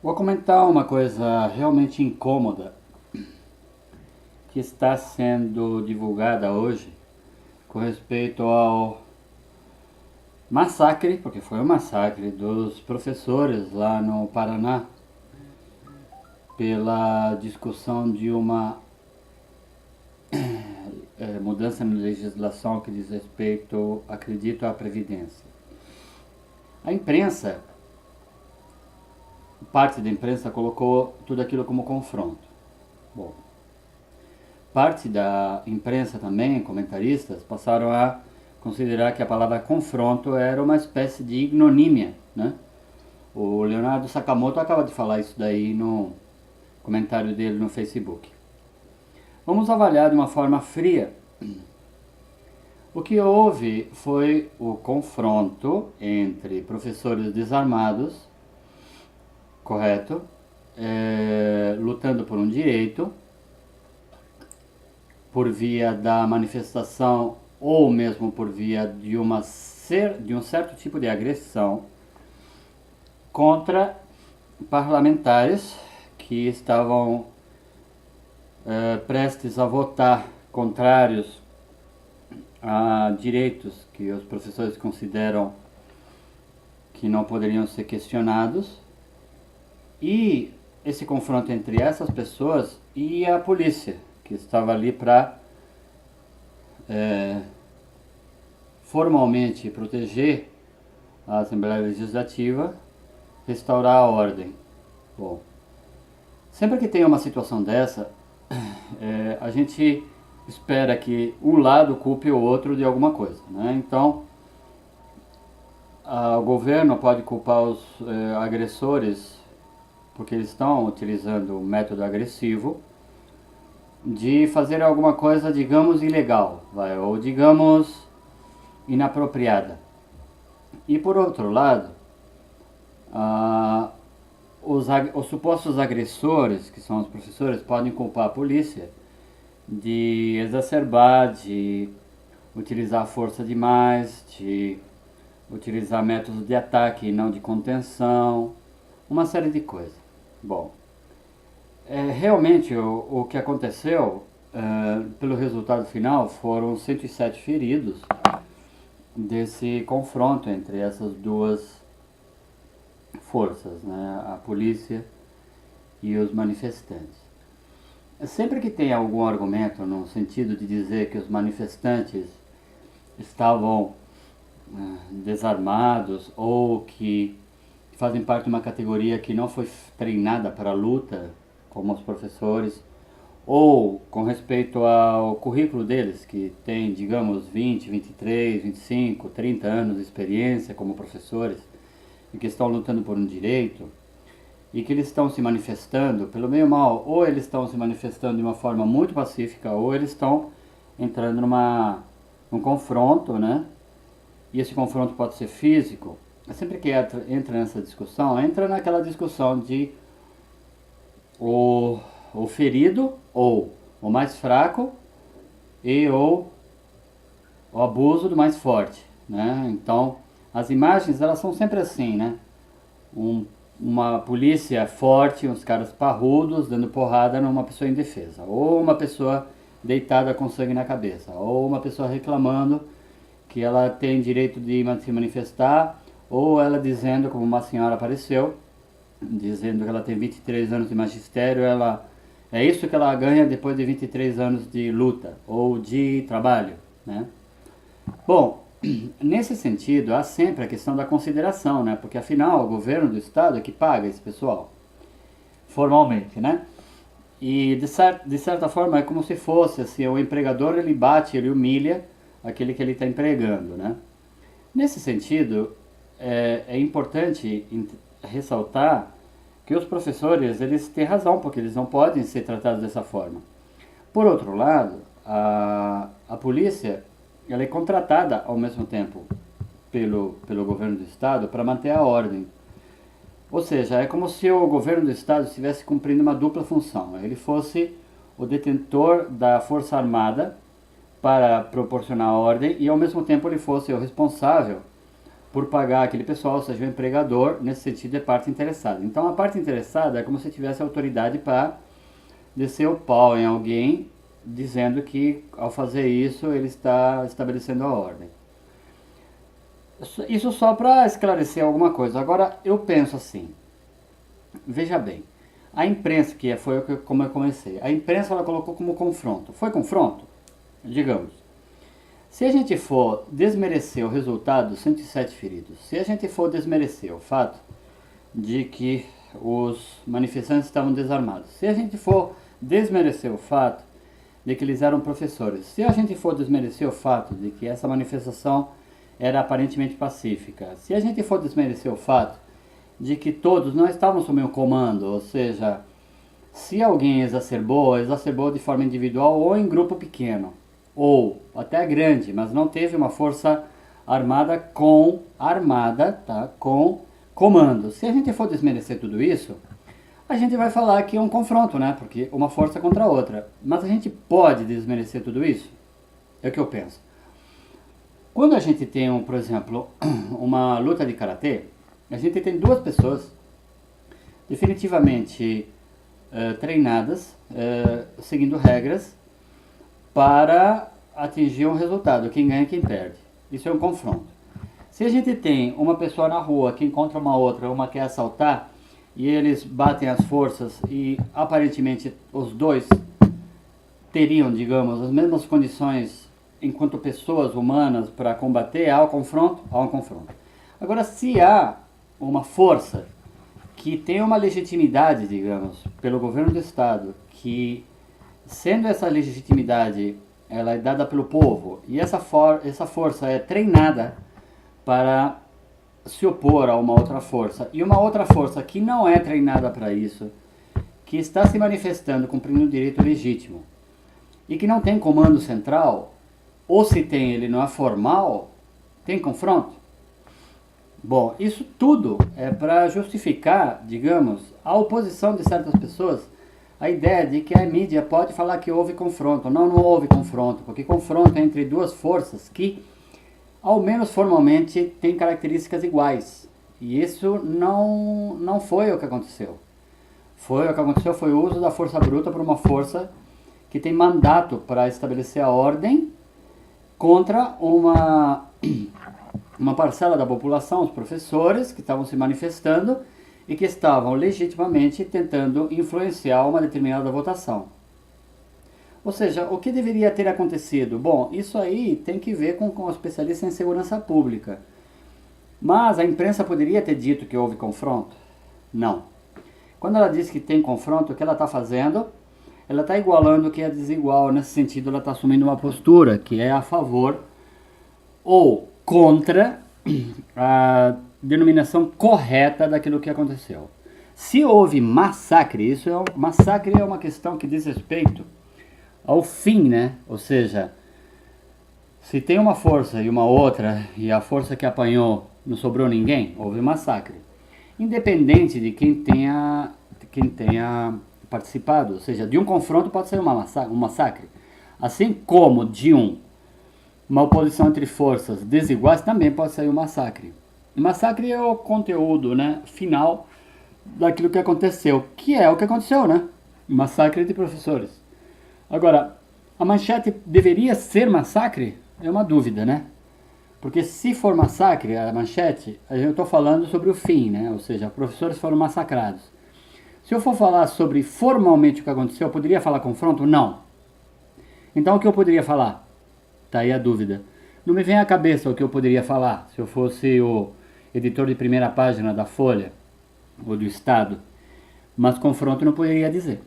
Vou comentar uma coisa realmente incômoda que está sendo divulgada hoje com respeito ao massacre, porque foi um massacre dos professores lá no Paraná pela discussão de uma mudança na legislação que diz respeito, acredito, à Previdência. A imprensa, parte da imprensa colocou tudo aquilo como confronto. Bom, parte da imprensa também, comentaristas, passaram a considerar que a palavra confronto era uma espécie de ignomínia, né? O Leonardo Sakamoto acaba de falar isso daí no comentário dele no Facebook. Vamos avaliar de uma forma fria. O que houve foi o confronto entre professores desarmados, correto, lutando por um direito, por via da manifestação ou mesmo por via de um certo tipo de agressão contra parlamentares que estavam prestes a votar contrários a direitos que os professores consideram que não poderiam ser questionados, e esse confronto entre essas pessoas e a polícia, que estava ali para formalmente proteger a Assembleia Legislativa, restaurar a ordem. Bom, sempre que tem uma situação dessa, a gente espera que um lado culpe o outro de alguma coisa, né? Então, o governo pode culpar os agressores porque eles estão utilizando o método agressivo de fazer alguma coisa, digamos, ilegal, ou digamos, inapropriada. E por outro lado, os supostos agressores, que são os professores, podem culpar a polícia de exacerbar, de utilizar força demais, de utilizar métodos de ataque e não de contenção, uma série de coisas. Bom, realmente o que aconteceu, pelo resultado final, foram 107 feridos desse confronto entre essas duas forças, né? A polícia e os manifestantes. Sempre que tem algum argumento no sentido de dizer que os manifestantes estavam desarmados ou que fazem parte de uma categoria que não foi treinada para a luta, como os professores, ou com respeito ao currículo deles, que tem, digamos, 20, 23, 25, 30 anos de experiência como professores, e que estão lutando por um direito, e que eles estão se manifestando, pelo meio mal, ou eles estão se manifestando de uma forma muito pacífica, ou eles estão entrando num confronto, né? E esse confronto pode ser físico. Sempre que entra nessa discussão, entra naquela discussão de o ferido ou o mais fraco e ou o abuso do mais forte, né? Então, as imagens, elas são sempre assim, né? Uma polícia forte, uns caras parrudos dando porrada numa pessoa indefesa, ou uma pessoa deitada com sangue na cabeça, ou uma pessoa reclamando que ela tem direito de se manifestar, ou ela dizendo, como uma senhora apareceu, dizendo que ela tem 23 anos de magistério, é isso que ela ganha depois de 23 anos de luta ou de trabalho, né? Bom, nesse sentido, há sempre a questão da consideração, né? Porque afinal, o governo do estado é que paga esse pessoal, formalmente, né? E de certa forma é como se fosse assim, o empregador ele bate, ele humilha aquele que ele está empregando, né? Nesse sentido, é importante ressaltar que os professores eles têm razão, porque eles não podem ser tratados dessa forma. Por outro lado, a polícia ela é contratada ao mesmo tempo pelo governo do estado para manter a ordem. Ou seja, é como se o governo do estado estivesse cumprindo uma dupla função. Ele fosse o detentor da força armada para proporcionar ordem e ao mesmo tempo ele fosse o responsável por pagar aquele pessoal, ou seja, o empregador, nesse sentido, é parte interessada. Então, a parte interessada é como se tivesse autoridade para descer o pau em alguém, dizendo que, ao fazer isso, ele está estabelecendo a ordem. Isso só para esclarecer alguma coisa. Agora, eu penso assim, veja bem, a imprensa, foi como eu comecei, a imprensa ela colocou como confronto. Foi confronto? Digamos. Se a gente for desmerecer o resultado dos 107 feridos, se a gente for desmerecer o fato de que os manifestantes estavam desarmados, se a gente for desmerecer o fato de que eles eram professores, se a gente for desmerecer o fato de que essa manifestação era aparentemente pacífica, se a gente for desmerecer o fato de que todos não estavam sob um comando, ou seja, se alguém exacerbou de forma individual ou em grupo pequeno, ou até grande, mas não teve uma força armada com comando. Se a gente for desmerecer tudo isso, a gente vai falar que é um confronto, né? Porque uma força contra a outra. Mas a gente pode desmerecer tudo isso? É o que eu penso. Quando a gente tem, por exemplo, uma luta de karatê, a gente tem duas pessoas definitivamente treinadas, seguindo regras, para atingir um resultado, quem ganha e quem perde. Isso é um confronto. Se a gente tem uma pessoa na rua que encontra uma outra, uma quer assaltar, e eles batem as forças e aparentemente os dois teriam, digamos, as mesmas condições enquanto pessoas humanas para combater, há um confronto? Há um confronto. Agora, se há uma força que tem uma legitimidade, digamos, pelo governo do Estado, que sendo essa legitimidade, ela é dada pelo povo, e essa força é treinada para se opor a uma outra força, e uma outra força que não é treinada para isso, que está se manifestando cumprindo um direito legítimo, e que não tem comando central, ou se tem, ele não é formal, tem confronto? Bom, isso tudo é para justificar, digamos, a oposição de certas pessoas, a ideia de que a mídia pode falar que houve confronto. Não, não houve confronto, porque confronto é entre duas forças que, ao menos formalmente, têm características iguais. E isso não foi o que aconteceu. O que aconteceu foi o uso da força bruta por uma força que tem mandato para estabelecer a ordem contra uma parcela da população, os professores, que estavam se manifestando e que estavam legitimamente tentando influenciar uma determinada votação. Ou seja, o que deveria ter acontecido? Bom, isso aí tem que ver com o especialista em segurança pública. Mas a imprensa poderia ter dito que houve confronto? Não. Quando ela diz que tem confronto, o que ela está fazendo? Ela está igualando o que é desigual. Nesse sentido, ela está assumindo uma postura que é a favor ou contra a denominação correta daquilo que aconteceu. Se houve massacre, massacre é uma questão que diz respeito ao fim, né? Ou seja, se tem uma força e uma outra, e a força que apanhou não sobrou ninguém, houve massacre. Independente de quem tenha participado, ou seja, de um confronto pode ser um massacre. Assim como de uma oposição entre forças desiguais também pode sair um massacre. O massacre é o conteúdo, né, final daquilo que aconteceu, que é o que aconteceu, né? Massacre de professores. Agora, a manchete deveria ser massacre? É uma dúvida, né? Porque se for massacre, a manchete, eu estou falando sobre o fim, né? Ou seja, professores foram massacrados. Se eu for falar sobre formalmente o que aconteceu, eu poderia falar confronto? Não. Então o que eu poderia falar? Tá aí a dúvida. Não me vem à cabeça o que eu poderia falar se eu fosse o editor de primeira página da Folha ou do Estado. Mas confronto não poderia dizer.